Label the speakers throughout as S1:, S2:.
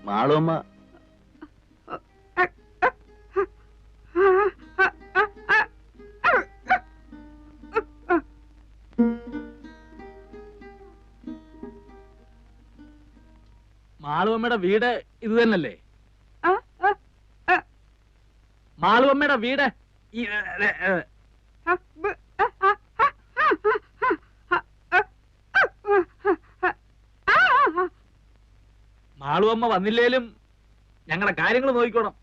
S1: മാളുമ്മ
S2: മാളുവമ്മയുടെ വീട് ഇത് തന്നല്ലേ? മാളുവമ്മയുടെ വീട് മാളുവമ്മ വന്നില്ലേലും ഞങ്ങളുടെ കാര്യങ്ങൾ നോക്കിക്കോണം.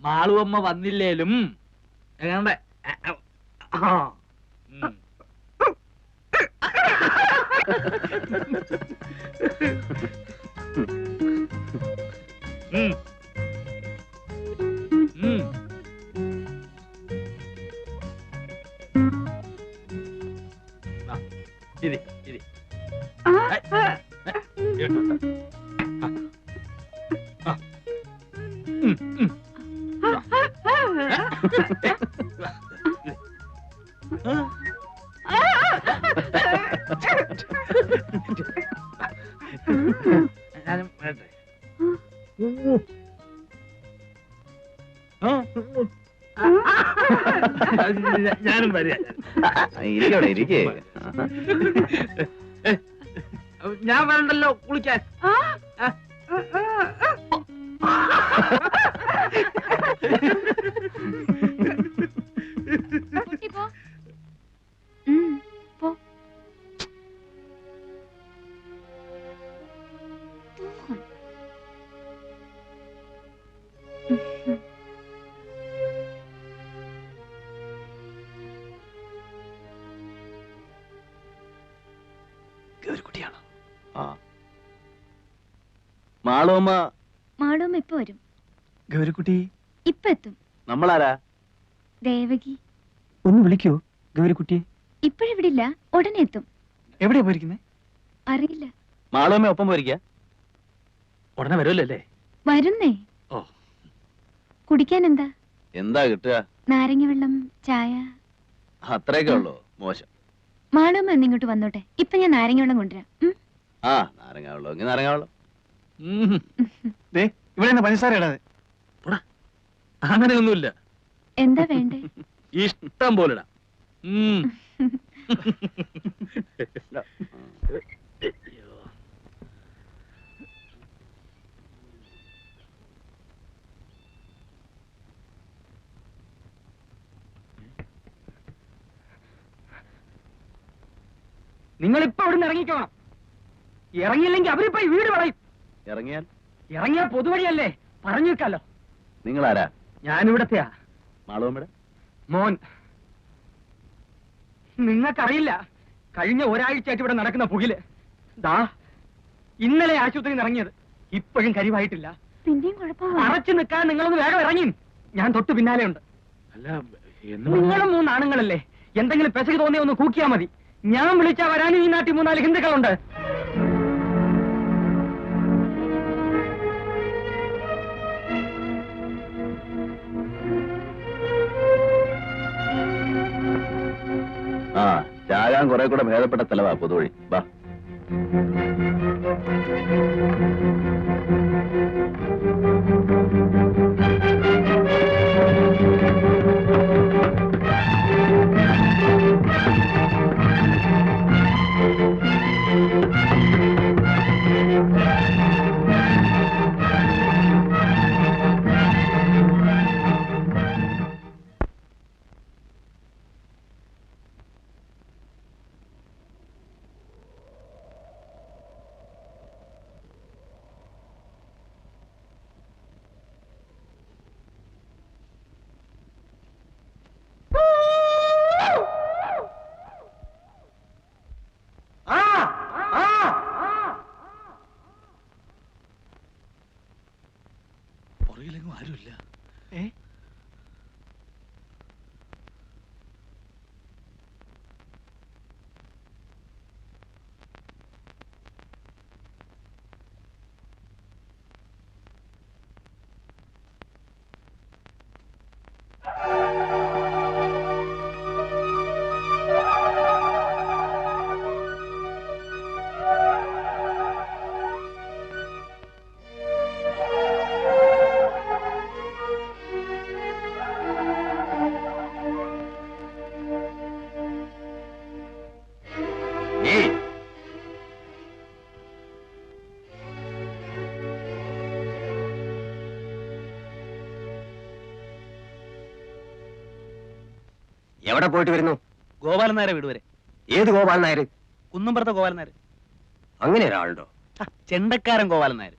S2: മാളുവമ്മ വന്നില്ലേലും ഞങ്ങളുടെ ഇരി ഇരി ഞാനും വരിക.
S1: ഇരിക്കേ
S2: ഞാൻ വരണ്ടല്ലോ കുളിക്കാൻ.
S1: ഗൗരിക്കുട്ടിയാണ്. മാളുമ്മ
S3: മാളുമ്മ ഇപ്പൊ വരും.
S1: ഗൗരിക്കുട്ടി
S3: ഇപ്പൊ എത്തും.
S1: നമ്മളാരാ?
S3: ദേവകി.
S1: ഒന്ന് വിളിക്കൂ ഗൗരിക്കുട്ടിയെ.
S3: ഇപ്പോഴിവിടില്ല, ഉടനെ എത്തും.
S1: എവിടെയാ പോയിരിക്കുന്നേ?
S3: അറിയില്ല.
S1: മാളുമ്മ ഒപ്പം പോയിരിക്ക?
S2: ഉടനെ വരുമല്ലോ അല്ലേ?
S3: വരുന്നേ.
S2: ഓ,
S3: കുടിക്കാൻ എന്താ?
S1: എന്താ കിട്ടുക?
S3: നാരങ്ങ വെള്ളം, ചായ.
S1: അത്രയൊക്കെ ഉള്ളൂ? മോശം.
S3: മാളുമ്മ എന്നിങ്ങോട്ട് വന്നോട്ടെ, ഇപ്പൊ ഞാൻ നാരങ്ങ വെള്ളം കൊണ്ടുവരാം.
S1: ആ, നാരങ്ങ വെള്ളം എങ്കിൽ നാരങ്ങ വെള്ളം.
S4: ഇവിടെ പഞ്ചസാര ഇടാതെ.
S2: അങ്ങനെയൊന്നുമില്ല.
S3: എന്താ വേണ്ടേ?
S2: ഇഷ്ടം പോലെ ഇടാം.
S4: നിങ്ങളിപ്പോ ഇവിടുന്ന് ഇറങ്ങിക്കോണം. ഇറങ്ങിയില്ലെങ്കിൽ അവരിപ്പോ ഈ വീട് പറയും. ഇറങ്ങിയാൽ പൊതുവഴിയല്ലേ, പറഞ്ഞു വെക്കാലോ.
S1: നിങ്ങളാരാ?
S4: ഞാനിവിടത്തെയാ.
S1: മാളുമ്മയുടെ
S4: മോൻ. നിങ്ങൾക്കറിയില്ല, കഴിഞ്ഞ ഒരാഴ്ചയായിട്ട് ഇവിടെ നടക്കുന്ന പുകില്. ദാ ഇന്നലെ ആശുപത്രിയിൽ നിന്ന് ഇറങ്ങിയത്, ഇപ്പോഴും കരിവായിട്ടില്ല.
S3: പിന്നെയും കുഴപ്പമില്ല.
S4: അറച്ചു നിൽക്കാൻ നിങ്ങളൊന്ന് വേഗം ഇറങ്ങി. ഞാൻ തൊട്ട് പിന്നാലെ ഉണ്ട്.
S2: അല്ല,
S4: നിങ്ങളും 3 ആണുങ്ങളല്ലേ, എന്തെങ്കിലും പെസക് തോന്നിയ ഒന്ന് കൂക്കിയാ മതി. ഞാൻ വിളിച്ചാ വരാനും ഈ നാട്ടിൽ 3-4 ഹിന്ദുക്കളുണ്ട്.
S1: ആ, ചാകാൻ കുറെ കൂടെ ഭേദപ്പെട്ട സ്ഥലവാ പൊതുവഴി. വാ.
S2: മുറിയിലെങ്ങും ആരുമില്ല.
S5: എവിടെ പോയിട്ട് വരുന്നു?
S2: ഗോപാലൻ നായരെ വീട് വരെ.
S5: ഏത് ഗോപാലൻ നായർ?
S2: കുന്നുംപുറത്തെ ഗോപാലൻ നായർ.
S5: അങ്ങനെ ഒരാളുണ്ടോ?
S2: ചെണ്ടക്കാരൻ ഗോപാലൻ നായർ.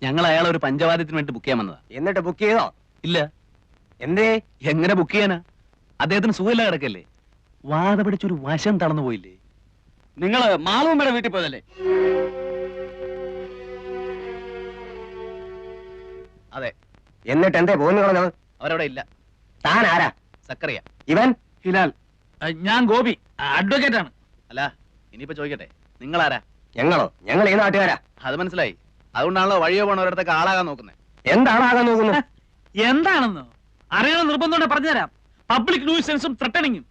S2: ഞങ്ങൾ അയാളെ ഒരു പഞ്ചവാദ്യത്തിന് വേണ്ടി ബുക്ക് ചെയ്യാൻ വന്നതാ.
S5: എന്നിട്ട് ബുക്ക് ചെയ്തോ?
S2: ഇല്ല.
S5: എന്തേ?
S2: എങ്ങനെ ബുക്ക് ചെയ്യാനാ? അദ്ദേഹത്തിന് സുഖമില്ല കിടക്കല്ലേ. വാത പിടിച്ചൊരു വശം തളർന്നു പോയില്ലേ. നിങ്ങള് മാളൂമ്മയുടെ വീട്ടിൽ പോയതല്ലേ? അതെ.
S5: എന്നിട്ട് എന്തേ പോന്നു കളഞ്ഞത്?
S2: അവരവിടെ ഇല്ല.
S5: താൻ ആരാ?
S2: സക്കറിയ.
S5: ഇവൻ
S2: ഹിലാൽ. ഞാൻ ഗോപി, അഡ്വക്കേറ്റ് ആണ്. അല്ല, ഇനിയിപ്പോ ചോദിക്കട്ടെ, നിങ്ങൾ ആരാ?
S5: ഞങ്ങളോ? ഞങ്ങൾ ഈ നാട്ടുകാരാ.
S2: അത് മനസ്സിലായി. അതുകൊണ്ടാണല്ലോ വഴിയോ പോണവരടുത്തൊക്കെ ആളാകാൻ നോക്കുന്നത്.
S5: എന്താണാകാൻ നോക്കുന്നു?
S2: എന്താണെന്നോ അറിയണം നിർബന്ധം പറഞ്ഞുതരാം. പബ്ലിക് ന്യൂസൻസും ത്രട്ടണിങ്ങും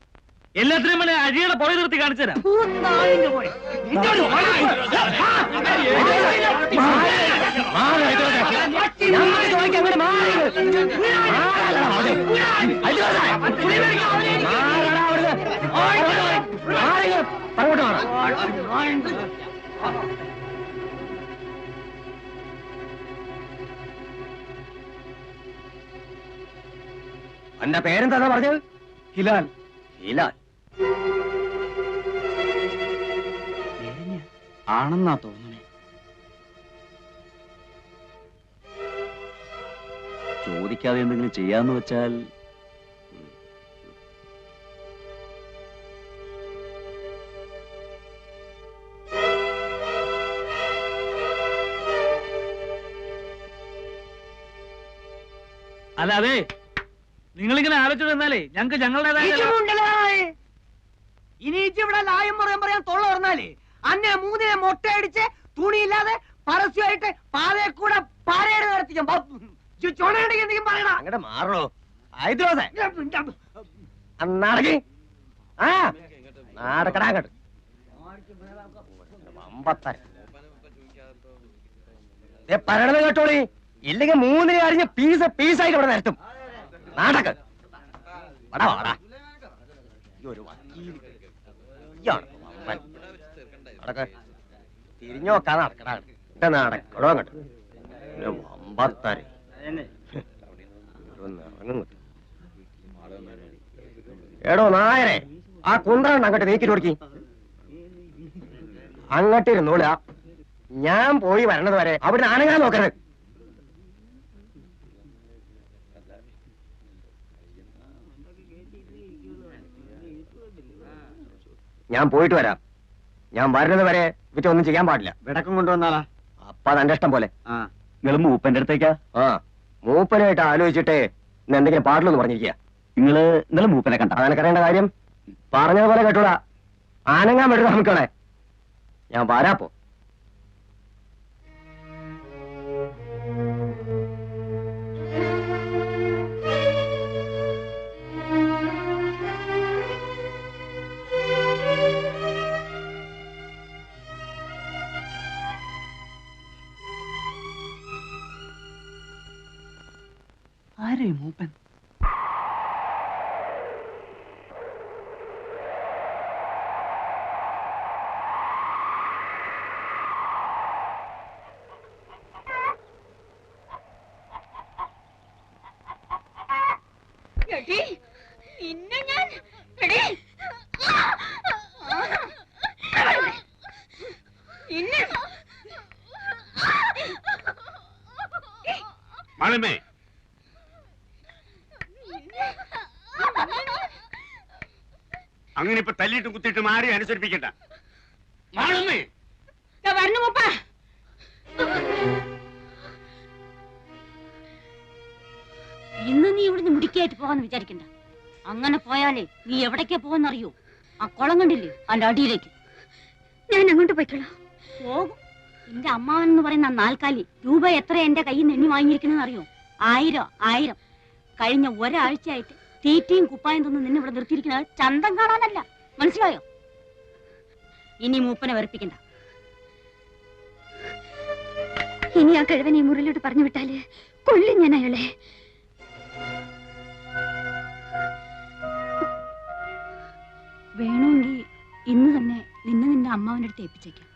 S2: എല്ലാത്തിനും മേലെ അഴിയുടെ പുറകെ നിർത്തി കാണിച്ചു തരാം.
S5: എന്റെ പേരെന്താ പറഞ്ഞത്?
S2: ഹിലാൽ.
S5: ഹിലാൽ
S2: ആണെന്നാ തോന്നുന്നേ.
S1: ചോദിക്കാതെ എന്തെങ്കിലും ചെയ്യാന്ന് വെച്ചാൽ
S2: അല്ല, അതെ, നിങ്ങളിങ്ങനെ ആലോചിച്ചു എന്നാലേ ഞങ്ങൾക്ക് ഞങ്ങളുടേതായ
S4: ഇനി ഇവിടെ ലായം പറയാൻ തൊള്ള പറഞ്ഞാലേ അന്നെ മൂന്നിനെ മൊട്ടയടിച്ച് തുണിയില്ലാതെ പരസ്യമായിട്ട് പാതയെ കൂടെ പാരയുടെ നടത്തിക്കാം. ചുണയുണ്ടെങ്കിൽ എന്തെങ്കിലും പറയണം.
S5: അങ്ങടെ മാറോ? നടക്കി ആ നടക്കടാങ്ങട്ട് പറയണത് കേട്ടോളി. ഇല്ലെങ്കിൽ മൂന്നിനെ അരിഞ്ഞ് പീസായിട്ട് ഇവിടെ നിരത്തും. നാടക്ക് വടാ വാടാ. ഒരു വക്കീൽ തിരിഞ്ഞോക്കാ നടക്കടാ. നടക്കടോ അങ്ങോട്ട് വമ്പത്താര് എടോ നായരെ, ആ കുന്ത്രണ്ട് അങ്ങോട്ട് നീക്കിട്ട് കൊടുക്കി. അങ്ങോട്ട് ഇരുന്നോളാ. ഞാൻ പോയി വരണത് വരെ അവിടെ അനങ്ങാൻ നോക്കരുത്. ഞാൻ പോയിട്ട് വരാം. ഞാൻ വരുന്നത് വരെ ഇവറ്റൊന്നും ചെയ്യാൻ പാടില്ല.
S1: വിടക്കം കൊണ്ടുവന്നാളാ.
S5: അപ്പ തന്റെ ഇഷ്ടം പോലെ.
S1: നിങ്ങൾ മൂപ്പന്റെ അടുത്തേക്കാ?
S5: ആ, മൂപ്പനായിട്ട് ആലോചിച്ചിട്ട് ഇന്ന് എന്തെങ്കിലും പാടില്ലെന്ന് പറഞ്ഞിരിക്കുക.
S1: നിങ്ങള് ഇന്നലെ മൂപ്പനെ കണ്ട?
S5: അതെനിക്കറിയേണ്ട കാര്യം. പറഞ്ഞതുപോലെ കേട്ടൂടാ. ആനങ്ങാൻ വിടുക നമുക്കവിടെ. ഞാൻ വരാപ്പോ.
S2: ആരേ മൂപ്പൻ?
S6: മാളമ്മേ, അങ്ങനെ ഇപ്പൊ തല്ലിയിട്ടും കുത്തിയിട്ടും ആരെയും അനുസരിപ്പിക്കണ്ട. മാളമ്മേ,
S7: ഇവിടുന്ന് മുടിക്കായിട്ട് പോകാന്ന് വിചാരിക്കണ്ട. അങ്ങനെ പോയാലേ നീ എവിടേക്കാ പോകാന്നറിയോ? ആ കുളം കണ്ടില്ലേ, അതിന്റെ അടിയിലേക്ക്.
S3: ഞാൻ അങ്ങോട്ട് പോയിക്കോളാം.
S7: പോകും. എന്റെ അമ്മാവൻ എന്ന് പറയുന്ന ആ നാൽക്കാലി രൂപ എത്ര എന്റെ കയ്യിൽ നിന്ന് എണ്ണി വാങ്ങിയിരിക്കണെന്ന് അറിയോ? 1000. കഴിഞ്ഞ ഒരാഴ്ചയായിട്ട് തീറ്റയും കുപ്പായം തന്ന് നിന്നെ ഇവിടെ നിർത്തിയിരിക്കുന്നത് ചന്തം കാണാനല്ല, മനസ്സിലായോ? ഇനി മൂപ്പനെ വെറുപ്പിക്കണ്ട.
S3: ഇനി ആ കിഴവൻ ഈ മുറിയിലോട്ട് പറഞ്ഞു വിട്ടാല് കൊല്ലും ഞാൻ അയാളെ.
S7: വേണമെങ്കിൽ ഇന്ന് തന്നെ നിന്റെ അമ്മാവന്റെ അടുത്ത് ഏൽപ്പിച്ചേക്കാം.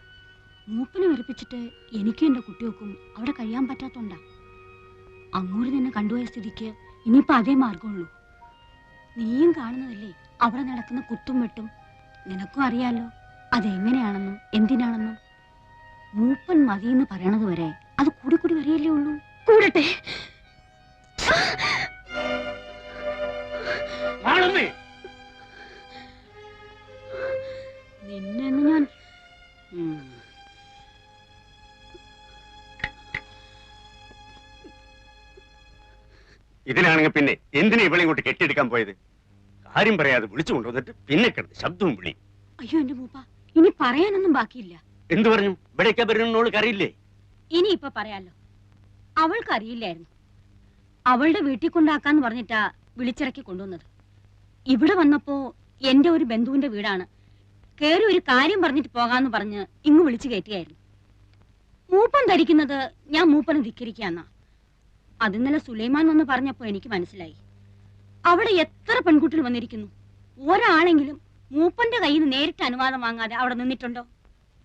S7: മൂപ്പനെ വെറുപ്പിച്ചിട്ട് എനിക്കും എന്റെ കുട്ടികൾക്കും അവിടെ കഴിയാൻ പറ്റാത്തോണ്ടാ. അങ്ങോട്ട് നിന്നെ കണ്ടുപോയ സ്ഥിതിക്ക് ഇനിയിപ്പോ അതേ മാർഗമുള്ളൂ. നീയും കാണുന്നതല്ലേ അവിടെ നടക്കുന്ന കുത്തും വെട്ടും. നിനക്കും അറിയാലോ അതെങ്ങനെയാണെന്നും എന്തിനാണെന്നും. മൂപ്പൻ മതിയെന്ന് പറയണത് വരെ അത് കൂടി കൂടി വരികയല്ലേ ഉള്ളൂ.
S3: കൂടട്ടെ.
S7: നിന്നെന്ന് ഞാൻ
S6: ഇതിലാണെങ്കിൽ പിന്നെ എന്തിനാ ഇവളെ ഇങ്ങോട്ട് കെട്ടിയെടുക്കാൻ പോയത്? കാര്യം പറയാതെ വിളിച്ചു കൊണ്ടുവന്നിട്ട് പിന്നെ കിടന്ന് ശബ്ദവും വിളി.
S7: അയ്യോ എന്റെ മൂപ്പ, ഇനി പറയാനൊന്നും ബാക്കിയില്ല.
S6: എന്തു പറഞ്ഞു? ഇവിടേക്കാ വരുന്നോൾക്ക് അറിയില്ലേ?
S7: ഇനി ഇപ്പൊ പറയാലോ. അവൾക്കറിയില്ലായിരുന്നു. അവളുടെ വീട്ടിൽ കൊണ്ടാക്കാന്ന് പറഞ്ഞിട്ടാ വിളിച്ചിറക്കി കൊണ്ടുവന്നത്. ഇവിടെ വന്നപ്പോ എന്റെ ഒരു ബന്ധുവിന്റെ വീടാണ്. കേറി ഒരു കാര്യം പറഞ്ഞിട്ട് പോകാന്ന് പറഞ്ഞ് ഇങ്ങ് വിളിച്ചു കയറ്റിയായിരുന്നു. മൂപ്പൻ ധരിക്കുന്നത് ഞാൻ മൂപ്പനെ ധിക്കരിക്കാന്നാ. അത് ഇന്നലെ സുലൈമാൻ വന്ന് പറഞ്ഞപ്പോ എനിക്ക് മനസ്സിലായി. അവിടെ എത്ര പെൺകുട്ടികൾ വന്നിരിക്കുന്നു. ഒരാളെങ്കിലും മൂപ്പന്റെ കയ്യിൽ നിന്ന് നേരിട്ട് അനുവാദം വാങ്ങാതെ അവിടെ നിന്നിട്ടുണ്ടോ?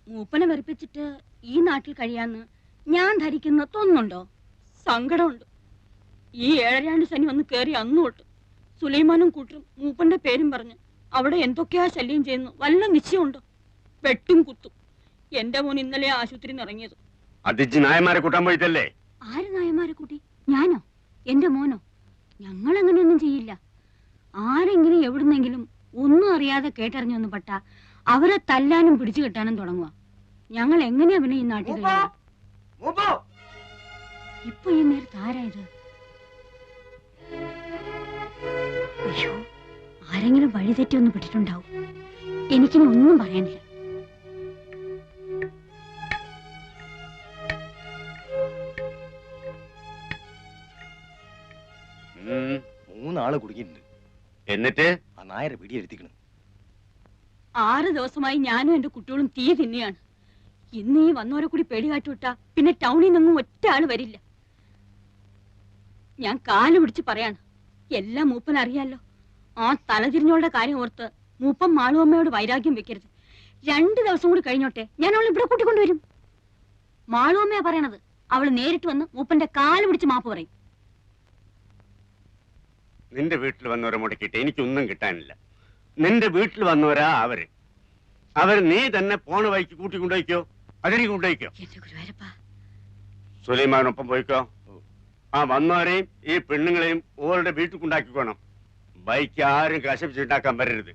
S7: മൂപ്പനെ വെറുപ്പിച്ചിട്ട് ഈ നാട്ടിൽ കഴിയാന്ന് ഞാൻ ധരിക്കുന്ന തോന്നുന്നുണ്ടോ? സങ്കടമുണ്ട്. ഈ 7 ശനി വന്ന് കയറി അന്നോട്ട് സുലൈമാനും കൂട്ടരും മൂപ്പന്റെ പേരും പറഞ്ഞ് അവിടെ എന്തൊക്കെയാ ശല്യം ചെയ്യുന്നു വല്ല നിശ്ചയമുണ്ടോ? വെട്ടും കുത്തും. എന്റെ മോൻ ഇന്നലെ ആശുപത്രിയിൽ നിന്ന് ഇറങ്ങിയത്.
S6: അതിജ് നായന്മാരെ കൂട്ടാൻ പോയിട്ടല്ലേ?
S7: ആര് നായന്മാരെ കൂട്ടി? ഞാനോ? എന്റെ മോനോ? ഞങ്ങൾ അങ്ങനെയൊന്നും ചെയ്യില്ല. ആരെങ്കിലും എവിടുന്നെങ്കിലും ഒന്നും അറിയാതെ കേട്ടറിഞ്ഞൊന്നും പെട്ട അവരെ തല്ലാനും പിടിച്ചു കെട്ടാനും തുടങ്ങുക. ഞങ്ങൾ എങ്ങനെയാ പിന്നെ ഈ നാട്ടിൽ കഴിയുക? ഇപ്പൊ ഈ നേരത്ത് ആരായത്? അയ്യോ, ആരെങ്കിലും വഴിതെറ്റി ഒന്ന് പെട്ടിട്ടുണ്ടാവും. എനിക്കിനി ഒന്നും പറയാനില്ല.
S5: മൂന്നാള് കുടുങ്ങിയിട്ടുണ്ട്.
S6: എന്നിട്ട്
S5: ആ നായരെ പിടിയെടുത്തിക്കണം.
S7: 6 ദിവസമായി ഞാനും എന്റെ കുട്ടികളും തീ തിന്നെയാണ്. ഇന്ന് ഈ വന്നവരെ കൂടി പേടി കാട്ടുവിട്ടാ പിന്നെ ടൗണിൽ നിന്നും ഒറ്റ ആള് വരില്ല. ഞാൻ കാല് പിടിച്ച് പറയാണ്, എല്ലാം മൂപ്പൻ അറിയാലോ. ആ തലതിരിഞ്ഞോളുടെ കാര്യം ഓർത്ത് മൂപ്പൻ മാളുവമ്മയോട് വൈരാഗ്യം വെക്കരുത്. 2 ദിവസം കൂടി കഴിഞ്ഞോട്ടെ, ഞാൻ അവളെ ഇവിടെ കൂട്ടിക്കൊണ്ടുവരും. മാളുവമ്മയാ പറയണത്. അവള് നേരിട്ട് വന്ന് മൂപ്പന്റെ കാല് പിടിച്ച് മാപ്പ് പറയും.
S6: നിന്റെ വീട്ടിൽ വന്നവരെ മുടക്കിയിട്ട് എനിക്കൊന്നും കിട്ടാനില്ല. നിന്റെ വീട്ടിൽ വന്നവരാ അവര് നീ തന്നെ പോണ വഴിക്ക് കൂട്ടിക്കൊണ്ടുപോയിക്കോ. അതെനിക്ക് കൊണ്ടുപോയിക്കോ.
S7: എന്റെ ഗുരുവായൂരപ്പാ.
S6: സുലൈമാനൊപ്പം പോയിക്കോ. ആ വന്നവരെയും ഈ പെണ്ണുങ്ങളെയും ഓരുടെ വീട്ടിൽ കൊണ്ടാക്കിക്കോണം. ബൈക്ക് ആരും കശപിച്ചുണ്ടാക്കാൻ വരരുത്.